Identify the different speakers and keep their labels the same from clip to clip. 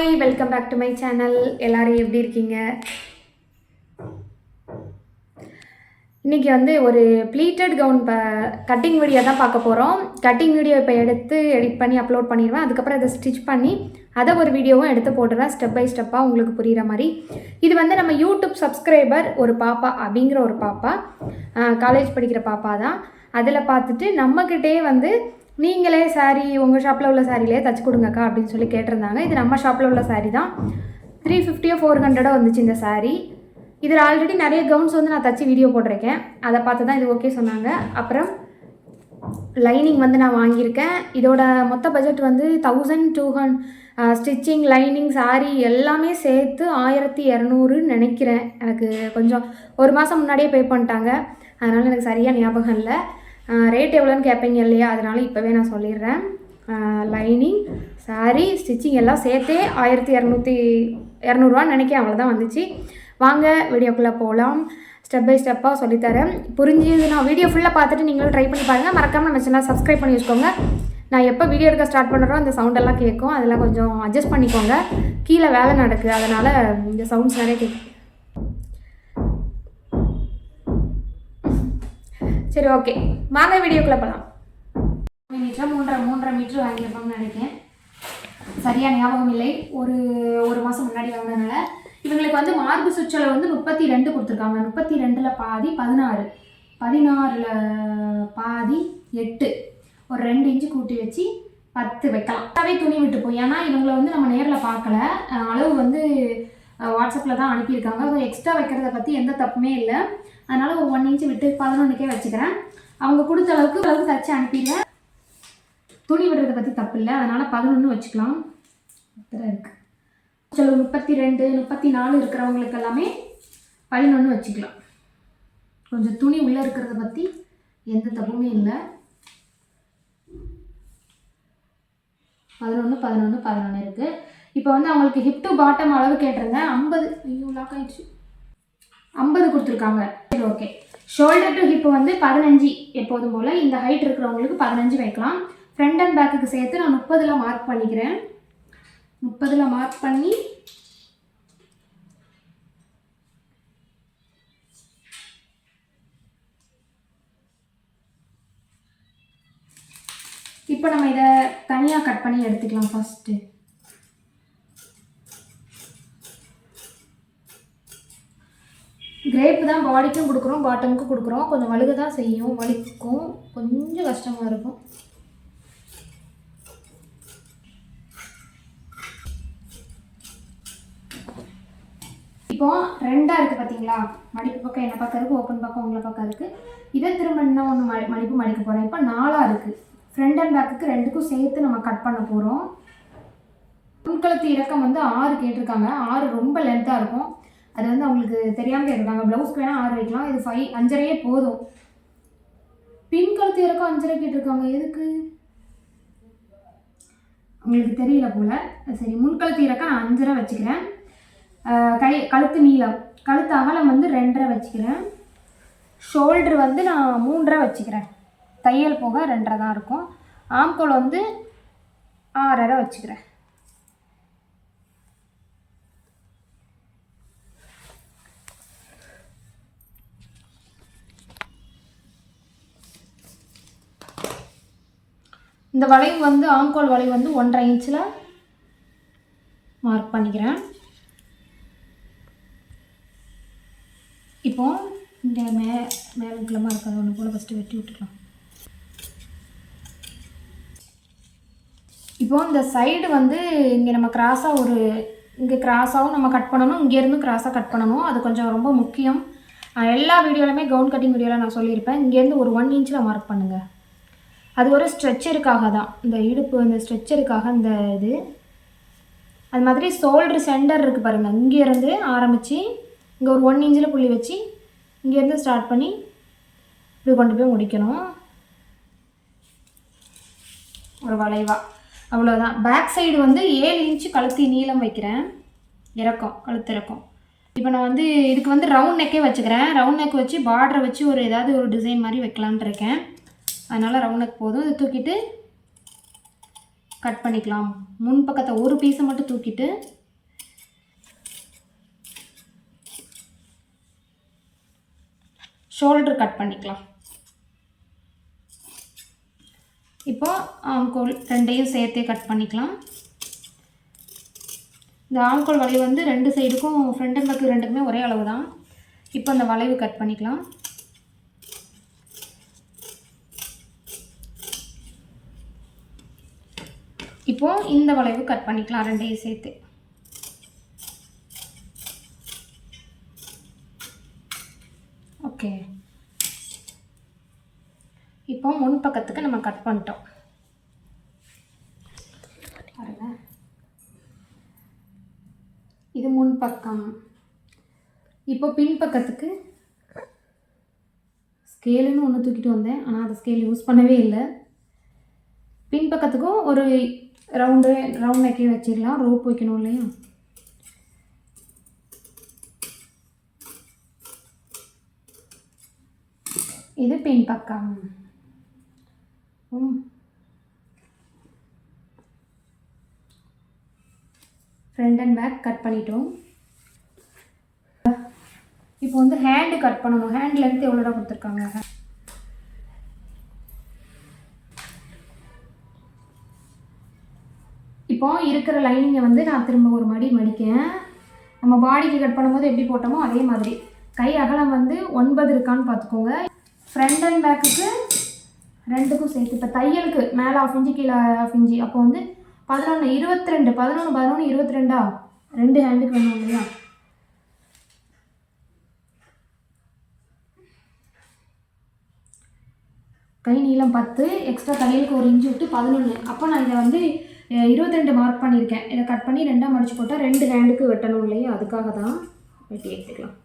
Speaker 1: Hi, welcome back to my channel. எல்லோரும் எப்படி இருக்கீங்க? இன்றைக்கி வந்து ஒரு ப்ளீட்டட் கவுன் கட்டிங் வீடியோ தான் பார்க்க போகிறோம். கட்டிங் வீடியோ இப்போ எடுத்து எடிட் பண்ணி அப்லோட் பண்ணிடுவேன். அதுக்கப்புறம் அதை ஸ்டிச் பண்ணி அதை ஒரு வீடியோவும் எடுத்து போட்டுருவேன், ஸ்டெப் பை ஸ்டெப்பாக உங்களுக்கு புரிகிற மாதிரி. இது வந்து நம்ம யூடியூப் சப்ஸ்கிரைபர் ஒரு பாப்பா அப்படிங்கிற ஒரு பாப்பா, காலேஜ் படிக்கிற பாப்பா தான். அதில் பார்த்துட்டு நம்மக்கிட்டே வந்து நீங்களே சாரீ உங்கள் ஷாப்பில் உள்ள சாரிலே தச்சு கொடுங்கக்கா அப்படின்னு சொல்லி கேட்டிருந்தாங்க. இது நம்ம ஷாப்பில் உள்ள சாரீ தான். 350 400 வந்துச்சு இந்த சாரீ. இதில் ஆல்ரெடி நிறைய கவுன்ஸ் வந்து நான் தச்சு வீடியோ போட்டிருக்கேன். அதை பார்த்து தான் இது ஓகே சொன்னாங்க. அப்புறம் லைனிங் வந்து நான் வாங்கியிருக்கேன். இதோட மொத்த பட்ஜெட் வந்து 1200. ஸ்டிச்சிங், லைனிங், சாரீ எல்லாமே சேர்த்து 1200 நினைக்கிறேன். எனக்கு கொஞ்சம் ஒரு மாதம் முன்னாடியே பே பண்ணிட்டாங்க, அதனால் எனக்கு சரியாக ஞாபகம் இல்லை. ரேட் எவ்வளோன்னு கேட்பீங்க இல்லையா, அதனால் இப்போவே நான் சொல்லிடுறேன். லைனிங், சாரீ, ஸ்டிச்சிங் எல்லாம் சேர்த்தே 1200 நினைக்கிறேன். அவ்வளோதான் வந்துச்சு. வாங்க வீடியோக்குள்ளே போகலாம். ஸ்டெப் பை ஸ்டெப்பாக சொல்லித்தரேன். புரிஞ்சுது நான் வீடியோ ஃபுல்லாக பார்த்துட்டு நீங்களும் ட்ரை பண்ணி பாருங்கள். மறக்காமல் நம்ம சேனல் சப்ஸ்கிரைப் பண்ணி வச்சுக்கோங்க. நான் எப்போ வீடியோ எடுக்க ஸ்டார்ட் பண்ணுறோம் அந்த சவுண்டெல்லாம் கேட்கும், அதெல்லாம் கொஞ்சம் அட்ஜஸ்ட் பண்ணிக்கோங்க. கீழே வேலை நடக்குது, அதனால் இந்த சவுண்ட்ஸ் நிறைய கேட்கும். சரி, ஓகே, வாங்க வீடியோக்குள்ளே போகலாம். மீட்டர் 3.5 மீட்டர் வாங்கியிருப்பாங்கன்னு நினைக்கிறேன், சரியாக ஞாபகம் இல்லை. ஒரு மாதம் முன்னாடி வாங்கினதுனால. இவங்களுக்கு வந்து மார்பு சுற்றளவு வந்து 32 கொடுத்துருக்காங்க. 32ல் பாதி 16, 16ல் பாதி 8, ஒரு 2 இன்ச்சு கூட்டி வச்சு 10 வைக்கலாம். அதாவே துணி விட்டு போய், ஏன்னா இவங்களை வந்து நம்ம நேரில் பார்க்கல, அளவு வந்து வாட்ஸ்அப்பில் தான் அனுப்பியிருக்காங்க. ஸோ எக்ஸ்ட்ரா வைக்கிறத பற்றி எந்த தப்புமே இல்லை. அதனால் ஒரு 1 இன்ச்சு விட்டு 11க்கே வச்சுக்கிறேன். அவங்க கொடுத்த அளவுக்கு தச்சு அனுப்பிடுவேன். துணி விடுறதை பற்றி தப்பு இல்லை, அதனால் 11 வச்சுக்கலாம். இருக்குது சில 32 34 இருக்கிறவங்களுக்கு எல்லாமே 11 வச்சுக்கலாம். கொஞ்சம் துணி உள்ளே இருக்கிறத பற்றி எந்த தப்புமே இல்லை. 11 இருக்குது. இப்போ வந்து அவங்களுக்கு ஹிப் டு பாட்டம் அளவு கேட்டிருந்தேன். 50 லாக் ஆயிடுச்சு, 50 கொடுத்துருக்காங்க. சரி, ஓகே. ஷோல்டர் டு ஹிப் வந்து 15 எப்போதும் போல். இந்த ஹைட் இருக்கிறவங்களுக்கு 15 வைக்கலாம். ஃப்ரண்ட் அண்ட் பேக்குக்கு சேர்த்து நான் 30ல் மார்க் பண்ணிக்கிறேன். 30ல் மார்க் பண்ணி இப்போ நம்ம இதை தனியாக கட் பண்ணி எடுத்துக்கலாம். ஃபஸ்ட்டு கிரேப்பு தான் பாடிக்கும் கொடுக்குறோம், பாட்டமுக்கும் கொடுக்குறோம். கொஞ்சம் வழுக தான் செய்யும், வலிக்கும், கொஞ்சம் கஷ்டமாக இருக்கும். இப்போ 2 இருக்குது பார்த்தீங்களா, மடிப்பு பக்கம் என்ன பக்கம் இருக்குது, ஓப்பன் பக்கம் உங்களை பக்கம் இருக்குது. இதை திரும்ப இன்னும் ஒன்று மடிக்க போகிறேன். இப்போ 4 இருக்குது. ஃப்ரண்ட் அண்ட் பேக்குக்கு 2க்கும் சேர்த்து நம்ம கட் பண்ண போகிறோம். முன்கழுத்து இறக்கம் வந்து 6 கேட்டிருக்காங்க. 6 ரொம்ப லென்த்தாக இருக்கும், அது வந்து அவங்களுக்கு தெரியாமல் கேட்டிருக்காங்க. ப்ளவுஸ்க்கு வேணால் 6 வைக்கலாம், இது 5.5 போதும். பின் கழுத்து இறக்கம் 5.5 கேட்டிருக்காங்க. எதுக்கு உங்களுக்கு தெரியல போல். சரி, முன்கழுத்து இறக்கம் நான் 5.5 வச்சுக்கிறேன். கழுத்து நீளம், கழுத்து அகலம் வந்து 2.5 வச்சுக்கிறேன். ஷோல்ட்ரு வந்து நான் 3.5 வச்சுக்கிறேன். தையல் போக 2.5 தான் இருக்கும். ஆம்கோல் வந்து 6.5 வச்சுக்கிறேன். இந்த வளைவு வந்து ஆம்கோல் வளைவு வந்து 1.5 இன்ச்சில் மார்க் பண்ணிக்கிறேன். இப்போ இந்த மேலங்கிழமாக இருக்கிறது ஒன்று போல் ஃபஸ்ட்டு வெட்டி விட்டுக்கலாம். இப்போ இந்த சைடு வந்து இங்கே நம்ம கிராஸாக இங்கே கிராஸாகவும் நம்ம கட் பண்ணணும், இங்கேருந்து கிராஸாக கட் பண்ணணும். அது கொஞ்சம் ரொம்ப முக்கியம். எல்லா வீடியோலையுமே கவுன் கட்டிங் வீடியோவில் நான் சொல்லியிருப்பேன். இங்கேருந்து ஒரு 1 இன்ச்சில் மார்க் பண்ணுங்கள். அது ஒரு ஸ்ட்ரெச்சருக்காக தான், இந்த இடுப்பு இந்த ஸ்ட்ரெச்சருக்காக இந்த இது. அது மாதிரி ஷோல்டர் சென்டர் இருக்குது பாருங்கள், இங்கேருந்து ஆரம்பித்து இங்கே ஒரு 1 இன்ச்சில் புள்ளி வச்சு இங்கேருந்து ஸ்டார்ட் பண்ணி இப்படி கொண்டு போய் முடிக்கணும், ஒரு வளைவாக. அவ்வளோதான். பேக் சைடு வந்து 7 இன்ச்சு கழுத்து நீளம் வைக்கிறேன், இறக்கம், கழுத்து இறக்கம். இப்போ நான் வந்து இதுக்கு வந்து ரவுண்ட் நெக்கே வச்சுக்கிறேன். ரவுண்ட் நெக் வச்சு பார்டரை வச்சு ஏதாவது ஒரு டிசைன் மாதிரி வைக்கலான் இருக்கேன். அதனால் ரவுண்ட் நெக் போதும். இது தூக்கிட்டு கட் பண்ணிக்கலாம். முன் பக்கத்தை ஒரு பீஸை மட்டும் தூக்கிட்டு ஷோல்டர் கட் பண்ணிக்கலாம். இப்போ ஆம்கோல் ரெண்டையும் சேர்த்தே கட் பண்ணிக்கலாம். இந்த ஆம்கோல் வளைவு வந்து 2 சைடுக்கும் ஃப்ரண்ட் அண்ட் பேக்கு ரெண்டுக்குமே ஒரே அளவு தான். இப்போ அந்த வளைவு கட் பண்ணிக்கலாம். இப்போ இந்த வளைவு கட் பண்ணிக்கலாம் ரெண்டையும் சேர்த்து. ஓகே, இப்போ முன் பக்கத்துக்கு நம்ம கட் பண்ணிட்டோம். இது முன் பக்கம். இப்போ பின் பக்கத்துக்கு ஸ்கேலுன்னு ஒன்று தூக்கிட்டு வந்தேன், ஆனால் அந்த ஸ்கேல் யூஸ் பண்ணவே இல்லை. பின் பக்கத்துக்கும் ஒரு ரவுண்டு நெக்கே வச்சிடலாம். ரோப் வைக்கணும் இல்லையா? இது பின் பக்கம். ஃப்ரண்ட் அண்ட் பேக் கட் பண்ணிட்டோம். இப்போ வந்து ஹேண்டு கட் பண்ணணும். ஹேண்ட் லென்த் எவ்வளோடா கொடுத்துருக்காங்க? இப்போ இருக்கிற லைனிங்கை வந்து நான் திரும்ப ஒரு மடிக்கேன். நம்ம பாடிக்கு கட் பண்ணும்போது எப்படி போட்டோமோ அதே மாதிரி. கை அகலம் வந்து 9 இருக்கான்னு பார்த்துக்கோங்க. ஃப்ரண்ட் அண்ட் பேக்குக்கு ரெண்டுக்கும் சேர்த்து. இப்போ தையலுக்கு மேலே 1/2 இன்ச்சு கீழே 1/2 இன்ச்சு. அப்போ வந்து 11 22 11 11 22 2 ஹேண்டுக்கு வேணும் இல்லையா? கை நீளம் 10, எக்ஸ்ட்ரா தையலுக்கு 1 இன்ச்சு விட்டு 11. அப்போ நான் இதை வந்து 22 மார்க் பண்ணியிருக்கேன். இதை கட் பண்ணி 2ஆக மடிச்சு போட்டால் 2 ஹேண்டுக்கு வெட்டணும் இல்லையா? அதுக்காக தான் வெட்டி எடுத்துக்கலாம்.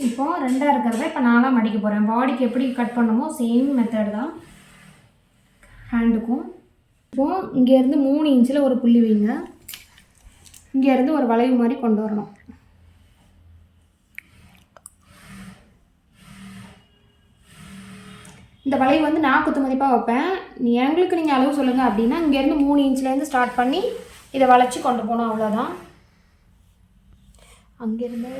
Speaker 1: இப்போ 2ஆக இருக்கிறத இப்போ 4ஆக மடிக்க போகிறேன். பாடிக்கு எப்படி கட் பண்ணுமோ சேம் மெத்தட் தான் ஹேண்டுக்கும். இப்போது இங்கேருந்து 3 இன்ச்சில் ஒரு புள்ளி வைங்க. இங்கேருந்து ஒரு வளைவு மாதிரி கொண்டு வரணும். இந்த வளைவு வந்து நான் குத்து மதிப்பாக வைப்பேன். எங்களுக்கு நீங்கள் அளவு சொல்லுங்கள் அப்படின்னா இங்கேருந்து 3 இன்ச்லேருந்து ஸ்டார்ட் பண்ணி இதை வளைச்சி கொண்டு போகணும், அவ்வளோதான். அங்கேருந்து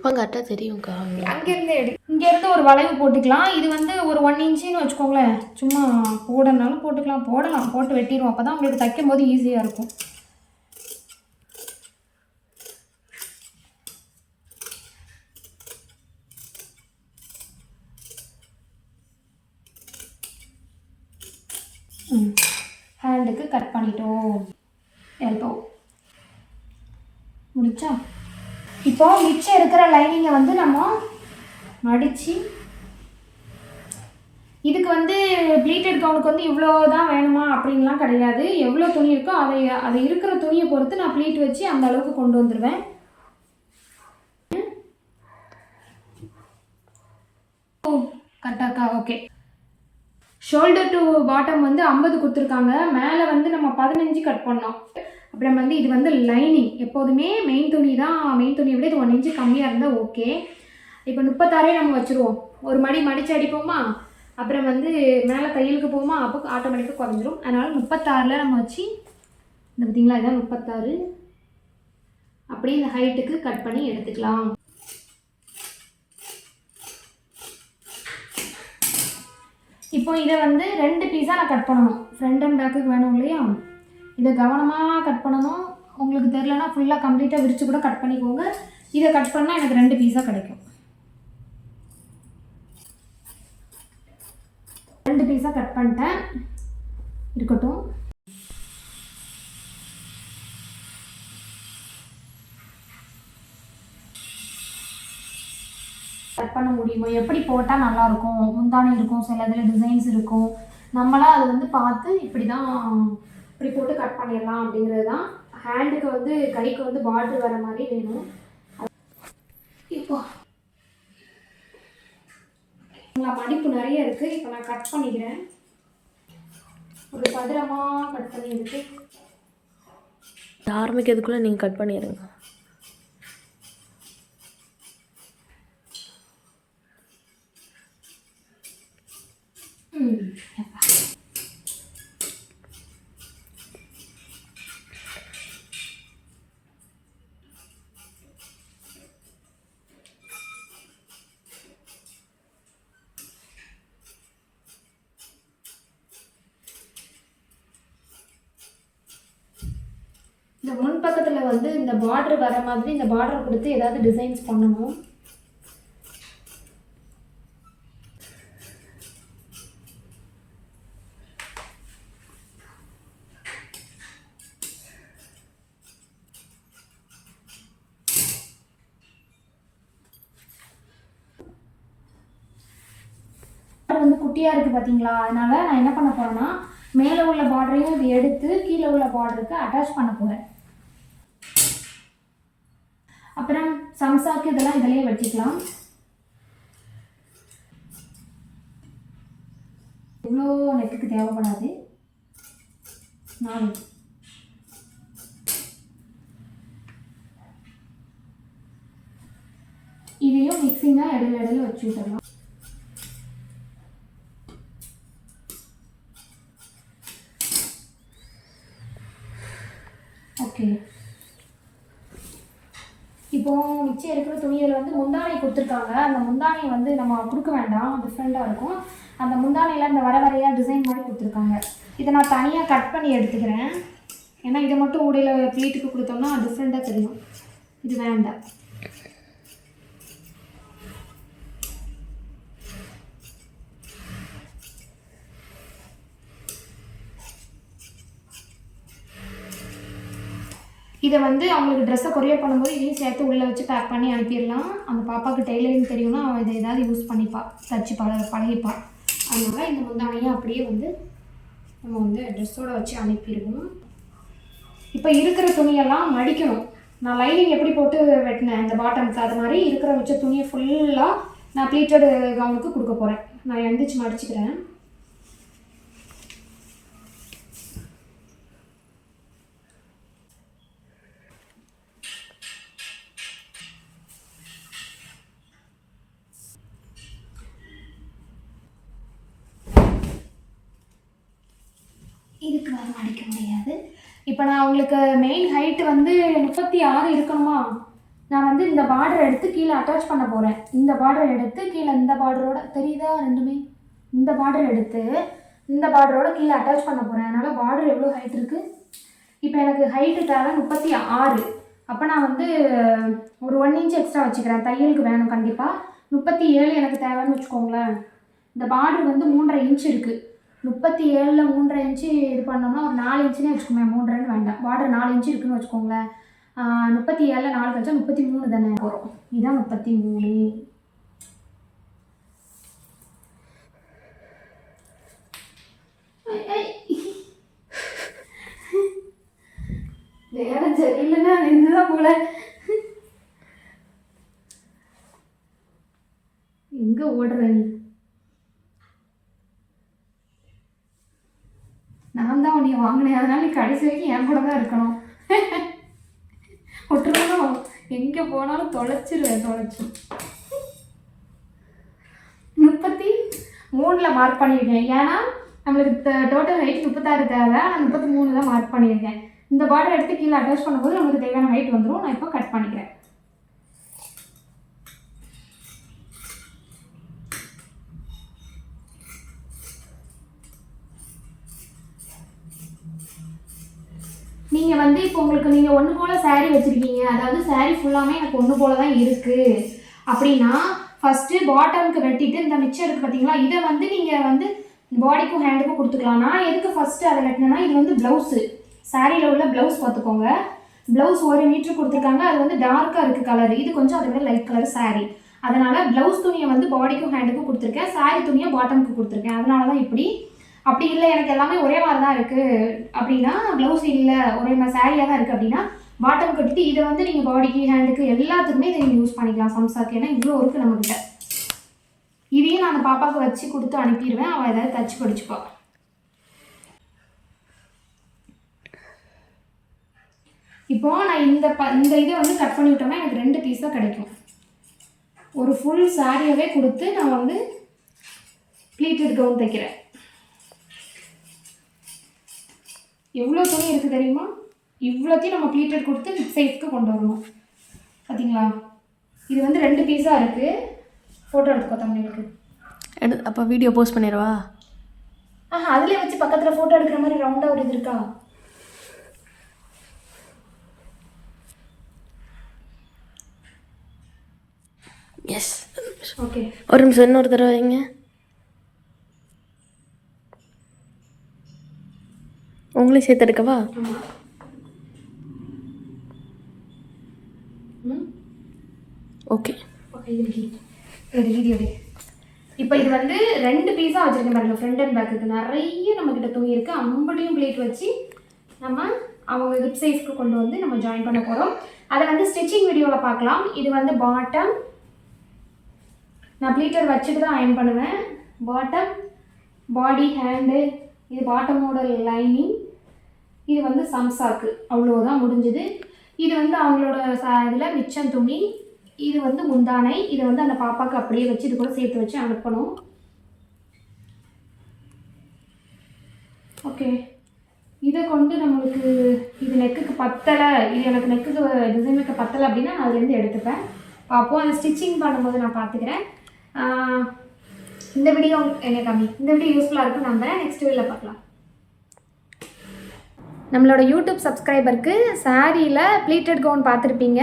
Speaker 2: கரெக்டாக தெரியும்க்கா.
Speaker 1: அங்கேருந்து இங்கேருந்து ஒரு வளைவு போட்டுக்கலாம். இது வந்து ஒரு 1 இன்ச்சுன்னு வச்சுக்கோங்களேன். சும்மா போடனாலும் போடலாம், போட்டு வெட்டிடுவோம். அப்போ தான் உங்களுக்கு தைக்கும் போது ஈஸியாக இருக்கும். ஹேண்டுக்கு கட் பண்ணிட்டோம். எல்போ முடிச்சா? இப்போ மிச்சம் இருக்கிற லைனிங்கை வந்து நம்ம மடித்து, இதுக்கு வந்து ப்ளீட்டட் கவுனுக்கு வந்து இவ்வளோ தான் வேணுமா அப்படின்லாம் கிடையாது. எவ்வளோ துணி இருக்கோ அதை இருக்கிற துணியை பொறுத்து நான் ப்ளீட் வச்சு அந்த அளவுக்கு கொண்டு வந்துடுவேன். கரெக்டாக்கா? ஓகே. ஷோல்டர் டு பாட்டம் வந்து 50 கொடுத்துருக்காங்க. மேலே வந்து நம்ம 15 கட் பண்ணோம். அப்புறம் வந்து இது வந்து லைனிங். எப்போதுமே மெயின் துணி தான். மெயின் துணியை விட இது 1 இன்ச்சு கம்மியாக இருந்தால் ஓகே. இப்போ 36 நம்ம வச்சுருவோம். ஒரு மடித்து அடிப்போமா, அப்புறம் வந்து மேலே தையலுக்கு போகுமா, அப்போ ஆட்டோமேட்டிக்காக குறைஞ்சிரும். அதனால் 36 நம்ம வச்சு, இந்த பார்த்திங்களா, இதான் 36. அப்படியே இந்த ஹைட்டுக்கு கட் பண்ணி எடுத்துக்கலாம். இப்போ இதை வந்து 2 பீஸாக நான் கட் பண்ணணும். ஃப்ரண்ட் அண்ட் பேக்குக்கு வேணும் இல்லையா? இதை கவனமாக கட் பண்ணணும். உங்களுக்கு தெரிலனா ஃபுல்லாக கம்ப்ளீட்டாக விரித்து கூட கட் பண்ணிக்கோங்க. இதை கட் பண்ணால் எனக்கு 2 பீஸாக கிடைக்கும். 2 பீஸாக கட் பண்ணிட்டேன், இருக்கட்டும். கட் பண்ண முடியுமோ, எப்படி போட்டால் நல்லாயிருக்கும், முந்தானி இருக்கும், சில இதில் டிசைன்ஸ் இருக்கும். நம்மளாம் அதை வந்து பார்த்து இப்படி போட்டு கட் பண்ணிடலாம் அப்படிங்கிறது தான். ஹேண்டுக்கு வந்து கைக்கு வந்து பார்டர் வர மாதிரி வேணும். இப்போ மடிப்பு நிறைய இருக்குது. இப்போ நான் கட் பண்ணிக்கிறேன். ஒரு சதுரமாக கட் பண்ணி எடுத்து
Speaker 2: ஆரம்பிக்கிறதுக்குள்ளே நீங்கள் கட் பண்ணிடுங்க.
Speaker 1: வந்து இந்த பார்டர் வர மாதிரி இந்த பார்டர் கொடுத்து ஏதாவது டிசைன்ஸ் பண்ணணும். வந்து குட்டியாக இருக்குது பார்த்தீங்களா, அதனால் நான் என்ன பண்ண போகிறேன்னா மேலே உள்ள பார்டரையும் இது எடுத்து கீழே உள்ள பார்டருக்கு அட்டாச் பண்ண போகிறேன். அப்புறம் சம்சாக்கு இதெல்லாம் இதிலேயே வச்சுக்கலாம். இவ்வளோ நெக்குக்கு தேவைப்படாது. 4 இதையும் மிக்சிங்காக இடையில வச்சு விட்டுடலாம். ஓகே, இப்போ மிச்சம் இருக்கிற துணியில் வந்து முந்தானை கொடுத்துருக்காங்க. அந்த முந்தானையை வந்து நம்ம கொடுக்க வேண்டாம், டிஃப்ரெண்ட்டாக இருக்கும். அந்த முந்தானையில் இந்த வரையாக டிசைன் மாதிரி கொடுத்துருக்காங்க. இதை நான் தனியாக கட் பண்ணி எடுத்துக்கிறேன். ஏன்னா இதை மட்டும் உடையில் ப்ளீட்டுக்கு கொடுத்தோம்னா டிஃப்ரெண்ட்டாக தெரியும். இது வேண்டாம். இதை வந்து அவங்களுக்கு ட்ரெஸ்ஸை கொரியர் பண்ணும்போது இதையும் சேர்த்து உள்ளே வச்சு பேக் பண்ணி அனுப்பிடலாம். அந்த பாப்பாவுக்கு டெய்லரிங் தெரியும்னா அவள் இதை ஏதாவது யூஸ் பண்ணிப்பா, தச்சு பழகிப்பா. அதனால் இந்த முந்தானையை அப்படியே வந்து நம்ம வந்து ட்ரெஸ்ஸோடு வச்சு அனுப்பிடுவோம். இப்போ இருக்கிற துணியெல்லாம் மடிக்கணும். நான் லைனிங் எப்படி போட்டு வெட்டினேன் இந்த பாட்டமுக்கு, அது மாதிரி இருக்கிற வச்ச துணியை ஃபுல்லாக நான் ப்ளீட்டட் கவுனுக்கு கொடுக்க போகிறேன். நான் எழுந்திரிச்சு மடிச்சுக்கிறேன். இதுக்கு வேறு மடிக்க முடியாது. இப்போ நான் உங்களுக்கு மெயின் ஹைட்டு வந்து 36 இருக்கணுமா, நான் வந்து இந்த பார்டர் எடுத்து கீழே அட்டாச் பண்ண போகிறேன். இந்த பார்டர் எடுத்து கீழே இந்த பார்டரோட தெரியுதா ரெண்டுமே, இந்த பார்டர் எடுத்து இந்த பார்டரோட கீழே அட்டாச் பண்ண போகிறேன். அதனால் பார்டர் எவ்வளோ ஹைட் இருக்குது, இப்போ எனக்கு ஹைட்டு தேவை 36. அப்போ நான் வந்து ஒரு 1 இன்ச் எக்ஸ்ட்ரா வச்சுக்கிறேன். தையலுக்கு வேணும் கண்டிப்பாக. 37 எனக்கு தேவைன்னு வச்சுக்கோங்களேன். இந்த பார்டர் வந்து 3.5 இன்ச் இருக்குது. 37ல் 3.5 இன்ச்சு இது பண்ணோம்னா ஒரு 4 இன்ச்சுனே வச்சுக்கோங்க. 3.5 வேண்டாம். பார்டர் 4 இன்ச்சு இருக்குதுன்னு வச்சுக்கோங்களேன். 37ல் 4 கழிச்சா 33 தானே வரும். இதுதான் 33. வேற சரியில்லைன்னா இதுதான் போல. எங்கே ஓடுற நீ? நான் தான் உன்னை வாங்கினேன், அதனால நீ கடைசி வரைக்கும் என் கூட தான் இருக்கணும். ஒட்டுறதும் எங்கே போனாலும் தொலைச்சிருவேன். 33ல் மார்க் பண்ணியிருக்கேன். ஏன்னா நம்மளுக்கு டோட்டல் ஹைட் 36 தேவை. நான் 33 தான் மார்க் பண்ணியிருக்கேன். இந்த பார்டர் எடுத்து கீழே அட்டாச் பண்ணும்போது நமக்கு தேவையான ஹைட் வந்துடும். நான் இப்போ கட் பண்ணிக்கிறேன். நீங்கள் வந்து இப்போ உங்களுக்கு நீங்கள் ஒன்று போல் சாரீ வச்சுருக்கீங்க, அதாவது சாரீ ஃபுல்லாமே எனக்கு ஒன்று போல் தான் இருக்குது அப்படின்னா ஃபஸ்ட்டு பாட்டமுக்கு வெட்டிட்டு இந்த மிச்சம் இருக்குது பார்த்தீங்களா, இதை வந்து நீங்கள் வந்து பாடிக்கும் ஹேண்டுக்கும் கொடுத்துக்கலாம். நான் எதுக்கு ஃபஸ்ட்டு அதை வெட்டினேன்னா, இது வந்து ப்ளவுஸு, சாரியில் உள்ள ப்ளவுஸ் பார்த்துக்கோங்க. ப்ளவுஸ் 1 மீட்ரு கொடுத்துருக்காங்க. அது வந்து டார்க்காக இருக்குது கலர், இது கொஞ்சம் அதை விட லைட் கலர் சாரீ. அதனால் ப்ளவுஸ் துணியை வந்து பாடிக்கும் ஹேண்டுக்கும் கொடுத்துருக்கேன், சாரீ துணியை பாட்டமுக்கு கொடுத்துருக்கேன். அதனால தான் இப்படி. அப்படி இல்லை எனக்கு எல்லாமே ஒரே மாதிரி தான் இருக்குது அப்படின்னா, ப்ளவுஸ் இல்லை ஒரே மாதிரி சாரியாக தான் இருக்குது அப்படின்னா பாட்டம் கட்டிட்டு இதை வந்து நீங்கள் பாடிக்கு ஹேண்டுக்கு எல்லாத்துக்குமே இதை நீங்கள் யூஸ் பண்ணிக்கலாம். சம்சாக்கு ஏன்னா இவ்வளோ இருக்குது நம்மக்கிட்ட. இதையும் நான் அந்த பாப்பாவுக்கு வச்சு கொடுத்து அனுப்பிடுவேன். அவள் ஏதாவது தச்சு படிச்சுப்பா. இப்போ நான் இந்த இதை வந்து கட் பண்ணி விட்டோம்னா எனக்கு 2 பீஸ் தான் கிடைக்கும். ஒரு ஃபுல் சாரியாகவே கொடுத்து நான் வந்து ப்ளீட்டட் கவுன் தைக்கிறேன். எவ்வளோ துணி இருக்குது தெரியுமா? இவ்வளோத்தையும் நம்ம ப்ளீட்டட் கொடுத்து ஹிப் சைஸ்க்கு கொண்டு வரணும். பார்த்தீங்களா, இது வந்து 2 பீஸாக இருக்குது. ஃபோட்டோ எடுத்துக்கோ தமிழுக்கு.
Speaker 2: அப்போ வீடியோ போஸ்ட் பண்ணிடுவா?
Speaker 1: அதிலே வச்சு பக்கத்தில் ஃபோட்டோ எடுக்கிற மாதிரி ரவுண்டாக ஒரு இது இருக்கா? ஓகே.
Speaker 2: ஒரு நிமிஷம் இன்னொரு தடவை வைங்க. உங்களையும் சேர்த்து எடுக்கவா?
Speaker 1: ஆமாம்.
Speaker 2: ஓகே.
Speaker 1: Okay video. இப்போ இது வந்து 2 பீஸாக வச்சுருக்கேன் பாருங்கள். ஃப்ரண்ட் அண்ட் பேக்குக்கு நிறைய நம்மக்கிட்ட துணி இருக்குது. அம்படியும் ப்ளீட் வச்சு நம்ம அவங்க ஹிப் சைஸ்க்கு கொண்டு வந்து நம்ம ஜாயின் பண்ண போகிறோம். அதை வந்து ஸ்டிச்சிங் வீடியோவில் பார்க்கலாம். இது வந்து பாட்டம், நான் ப்ளீட்டர் வச்சுட்டு தான் அயர்ன் பண்ணுவேன். பாட்டம், பாடி, ஹேண்டு, இது பாட்டமோட லைனிங், இது வந்து சம்சாக்கு, அவ்வளோதான் முடிஞ்சுது. இது வந்து அவங்களோட இதில் மிச்சம் துணி, இது வந்து முந்தானை. இதை வந்து அந்த பாப்பாவுக்கு அப்படியே வச்சு இது கூட சேர்த்து வச்சு அனுப்பணும். ஓகே. இதை கொண்டு நம்மளுக்கு இது நெக்குக்கு பத்தலை, இது எனக்கு நெக்குக்கு டிசைன் வைக்க பத்தலை அப்படின்னா நான் அதுலேருந்து எடுத்துப்பேன். பார்ப்போம். அதை ஸ்டிச்சிங் பண்ணும்போது நான் பார்த்துக்கிறேன். இந்த வீடியோ இந்த வீடியோ யூஸ்ஃபுல்லாக இருக்குன்னு நம்புகிறேன். நெக்ஸ்ட் வீடியோவில் பார்க்கலாம். நம்மளோட யூடியூப் சப்ஸ்கிரைபருக்கு சாரியில் ப்ளீட்டட் கவுன் பார்த்துருப்பீங்க.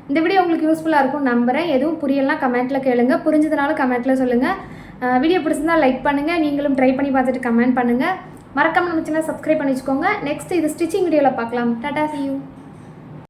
Speaker 1: இந்த வீடியோ உங்களுக்கு யூஸ்ஃபுல்லாக இருக்கும்னு நம்புகிறேன். எதுவும் புரியலாம் கமெண்ட்டில் கேளுங்க, புரிஞ்சதுனாலும் கமெண்ட்டில் சொல்லுங்கள். வீடியோ பிடிச்சிருந்தால் லைக் பண்ணுங்கள், நீங்களும் ட்ரை பண்ணி பார்த்துட்டு கமெண்ட் பண்ணுங்கள். மறக்காமல் நம்ம சேனல் சப்ஸ்கிரைப் பண்ணி வச்சுக்கோங்க. நெக்ஸ்ட் இது ஸ்டிச்சிங் வீடியோவில் பார்க்கலாம். Tata, see you.